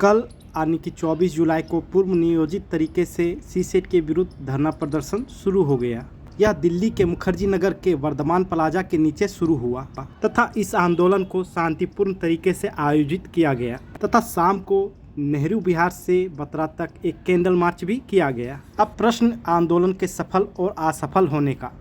कल यानी कि 24 जुलाई को पूर्व नियोजित तरीके से सीसेट के विरुद्ध धरना प्रदर्शन शुरू हो गया। यह दिल्ली के मुखर्जी नगर के वर्धमान प्लाजा के नीचे शुरू हुआ तथा इस आंदोलन को शांतिपूर्ण तरीके से आयोजित किया गया तथा शाम को नेहरू विहार से बतरा तक एक कैंडल मार्च भी किया गया। अब प्रश्न आंदोलन के सफल और असफल होने का।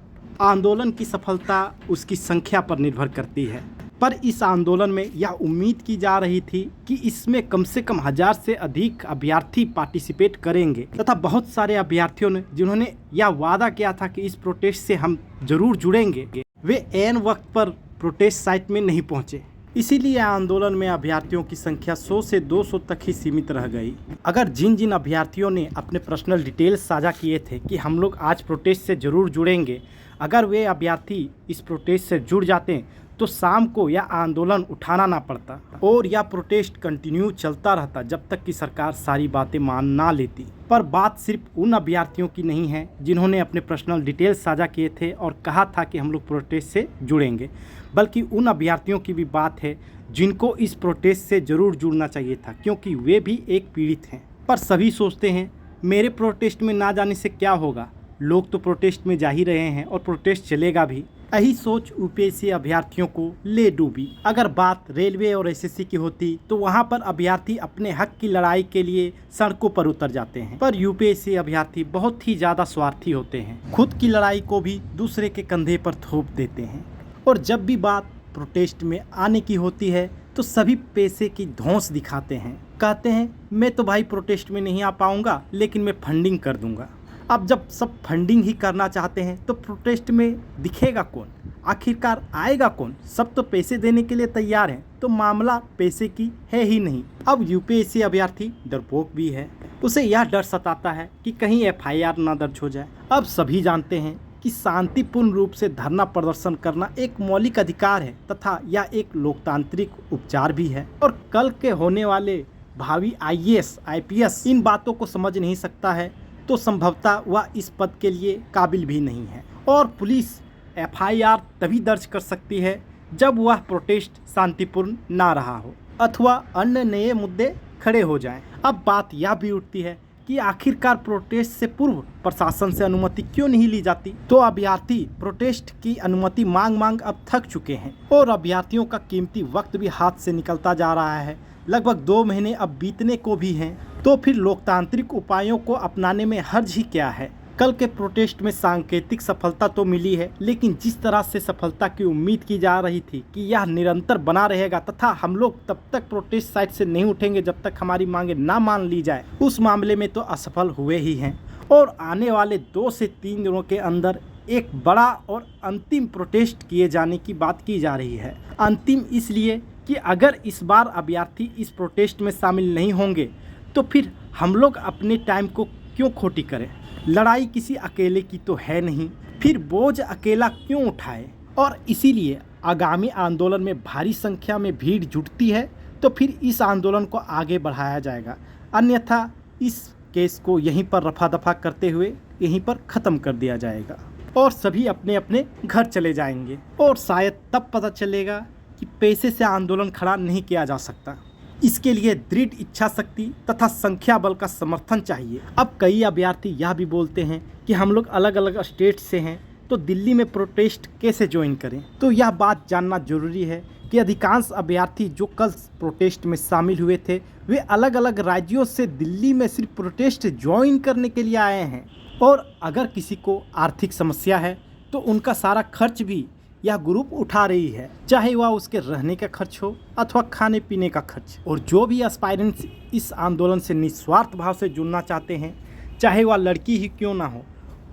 आंदोलन की सफलता उसकी संख्या पर निर्भर करती है, पर इस आंदोलन में यह उम्मीद की जा रही थी कि इसमें कम से कम 1000 से अधिक अभ्यर्थी पार्टिसिपेट करेंगे तथा बहुत सारे अभ्यर्थियों ने जिन्होंने यह वादा किया था कि इस प्रोटेस्ट से हम जरूर जुड़ेंगे, वे ऐन वक्त पर प्रोटेस्ट साइट में नहीं पहुंचे। इसीलिए आंदोलन में अभ्यर्थियों की संख्या 100 से 200 तक ही सीमित रह गई। अगर जिन जिन अभ्यर्थियों ने अपने पर्सनल डिटेल्स साझा किए थे कि हम लोग आज प्रोटेस्ट से ज़रूर जुड़ेंगे, अगर वे अभ्यर्थी इस प्रोटेस्ट से जुड़ जाते तो शाम को यह आंदोलन उठाना ना पड़ता और यह प्रोटेस्ट कंटिन्यू चलता रहता जब तक कि सरकार सारी बातें मान ना लेती। पर बात सिर्फ उन अभ्यर्थियों की नहीं है जिन्होंने अपने पर्सनल डिटेल्स साझा किए थे और कहा था कि हम लोग प्रोटेस्ट से जुड़ेंगे, बल्कि उन अभ्यर्थियों की भी बात है जिनको इस प्रोटेस्ट से ज़रूर जुड़ना चाहिए था, क्योंकि वे भी एक पीड़ित हैं। पर सभी सोचते हैं मेरे प्रोटेस्ट में ना जाने से क्या होगा, लोग तो प्रोटेस्ट में जा ही रहे हैं और प्रोटेस्ट चलेगा भी। यही सोच यूपीएससी अभ्यर्थियों को ले डूबी। अगर बात रेलवे और एसएससी की होती तो वहां पर अभ्यर्थी अपने हक की लड़ाई के लिए सड़कों पर उतर जाते हैं, पर यूपीएससी अभ्यर्थी बहुत ही ज़्यादा स्वार्थी होते हैं, खुद की लड़ाई को भी दूसरे के कंधे पर थोप देते हैं। और जब भी बात प्रोटेस्ट में आने की होती है तो सभी पैसे की धौंस दिखाते हैं, कहते हैं मैं तो भाई प्रोटेस्ट में नहीं आ पाऊंगा लेकिन मैं फंडिंग कर दूंगा। अब जब सब फंडिंग ही करना चाहते हैं तो प्रोटेस्ट में दिखेगा कौन, आखिरकार आएगा कौन? सब तो पैसे देने के लिए तैयार हैं, तो मामला पैसे की है ही नहीं। अब यूपीएससी अभ्यर्थी डरपोक भी है, उसे यह डर सताता है कि कहीं एफआईआर ना दर्ज हो जाए। अब सभी जानते हैं कि शांतिपूर्ण रूप से धरना प्रदर्शन करना एक मौलिक अधिकार है तथा यह एक लोकतांत्रिक उपचार भी है। और कल के होने वाले भावी आईएएस आईपीएस इन बातों को समझ नहीं सकता है तो संभवतः वह इस पद के लिए काबिल भी नहीं है। और पुलिस एफआईआर तभी दर्ज कर सकती है जब वह प्रोटेस्ट शांतिपूर्ण ना रहा हो अथवा अन्य नए मुद्दे खड़े हो जाएं। अब बात यह भी उठती है कि आखिरकार प्रोटेस्ट से पूर्व प्रशासन से अनुमति क्यों नहीं ली जाती? तो अभ्यर्थी प्रोटेस्ट की अनुमति मांग अब थक चुके हैं और अभ्यर्थियों का कीमती वक्त भी हाथ से निकलता जा रहा है। लगभग 2 महीने अब बीतने को भी हैं, तो फिर लोकतांत्रिक उपायों को अपनाने में हर्ज ही क्या है? कल के प्रोटेस्ट में सांकेतिक सफलता तो मिली है, लेकिन जिस तरह से सफलता की उम्मीद की जा रही थी कि यह निरंतर बना रहेगा तथा हम लोग तब तक प्रोटेस्ट साइट से नहीं उठेंगे जब तक हमारी मांगे ना मान ली जाए, उस मामले में तो असफल हुए ही हैं। और आने वाले 2 से 3 दिनों के अंदर एक बड़ा और अंतिम प्रोटेस्ट किए जाने की बात की जा रही है। अंतिम इसलिए कि अगर इस बार अभ्यर्थी इस प्रोटेस्ट में शामिल नहीं होंगे तो फिर हम लोग अपने टाइम को क्यों खोटी करें? लड़ाई किसी अकेले की तो है नहीं, फिर बोझ अकेला क्यों उठाए? और इसीलिए आगामी आंदोलन में भारी संख्या में भीड़ जुटती है तो फिर इस आंदोलन को आगे बढ़ाया जाएगा, अन्यथा इस केस को यहीं पर रफा दफा करते हुए यहीं पर ख़त्म कर दिया जाएगा और सभी अपने अपने घर चले जाएंगे। और शायद तब पता चलेगा कि पैसे से आंदोलन खड़ा नहीं किया जा सकता। इसके लिए दृढ़ इच्छा शक्ति तथा संख्या बल का समर्थन चाहिए। अब कई अभ्यर्थी यह भी बोलते हैं कि हम लोग अलग अलग स्टेट से हैं तो दिल्ली में प्रोटेस्ट कैसे ज्वाइन करें? तो यह बात जानना जरूरी है कि अधिकांश अभ्यर्थी जो कल प्रोटेस्ट में शामिल हुए थे वे अलग अलग राज्यों से दिल्ली में सिर्फ प्रोटेस्ट ज्वाइन करने के लिए आए हैं। और अगर किसी को आर्थिक समस्या है तो उनका सारा खर्च भी यह ग्रुप उठा रही है, चाहे वह उसके रहने का खर्च हो अथवा खाने पीने का खर्च। और जो भी एस्पायरेंट्स इस आंदोलन से निस्वार्थ भाव से जुड़ना चाहते हैं, चाहे वह लड़की ही क्यों ना हो,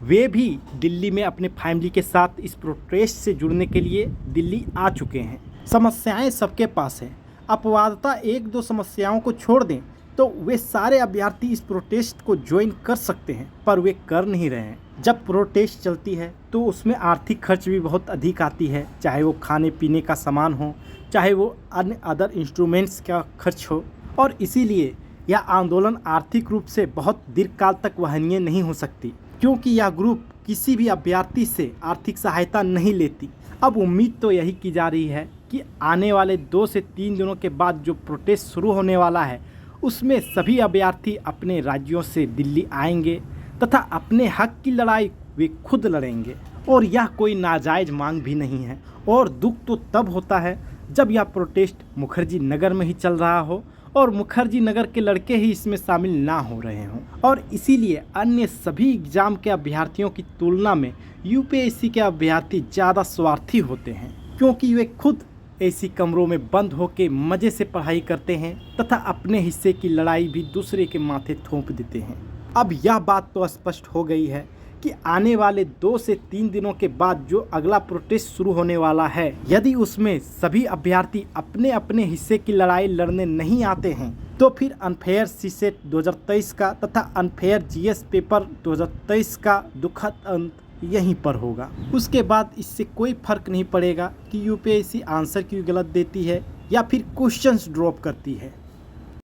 वे भी दिल्ली में अपने फैमिली के साथ इस प्रोटेस्ट से जुड़ने के लिए दिल्ली आ चुके हैं। समस्याएं सबके पास हैं, अपवादता 1-2 समस्याओं को छोड़ दें तो वे सारे अभ्यर्थी इस प्रोटेस्ट को ज्वाइन कर सकते हैं, पर वे कर नहीं रहे हैं। जब प्रोटेस्ट चलती है तो उसमें आर्थिक खर्च भी बहुत अधिक आती है, चाहे वो खाने पीने का सामान हो, चाहे वो अन्य अदर इंस्ट्रूमेंट्स का खर्च हो। और इसीलिए यह आंदोलन आर्थिक रूप से बहुत दीर्घकाल तक वहनीय नहीं हो सकती, क्योंकि यह ग्रुप किसी भी अभ्यर्थी से आर्थिक सहायता नहीं लेती। अब उम्मीद तो यही की जा रही है कि आने वाले 2 से 3 दिनों के बाद जो प्रोटेस्ट शुरू होने वाला है उसमें सभी अभ्यर्थी अपने राज्यों से दिल्ली आएंगे तथा अपने हक की लड़ाई वे खुद लड़ेंगे। और यह कोई नाजायज़ मांग भी नहीं है। और दुख तो तब होता है जब यह प्रोटेस्ट मुखर्जी नगर में ही चल रहा हो और मुखर्जी नगर के लड़के ही इसमें शामिल ना हो रहे हों। और इसीलिए अन्य सभी एग्ज़ाम के अभ्यर्थियों की तुलना में यूपीएससी के अभ्यर्थी ज़्यादा स्वार्थी होते हैं, क्योंकि वे खुद ऐसी कमरों में बंद होकर मज़े से पढ़ाई करते हैं तथा अपने हिस्से की लड़ाई भी दूसरे के माथे थोप देते हैं। अब यह बात तो स्पष्ट हो गई है कि आने वाले 2 से 3 दिनों के बाद जो अगला प्रोटेस्ट शुरू होने वाला है, यदि उसमें सभी अभ्यर्थी अपने अपने हिस्से की लड़ाई लड़ने नहीं आते हैं तो फिर अनफेयर सीसेट 2023 का तथा अनफेयर जीएस पेपर 2023 का दुखद अंत यहीं पर होगा। उसके बाद इससे कोई फर्क नहीं पड़ेगा कि यूपीएससी आंसर क्यों गलत देती है या फिर क्वेश्चंस ड्रॉप करती है।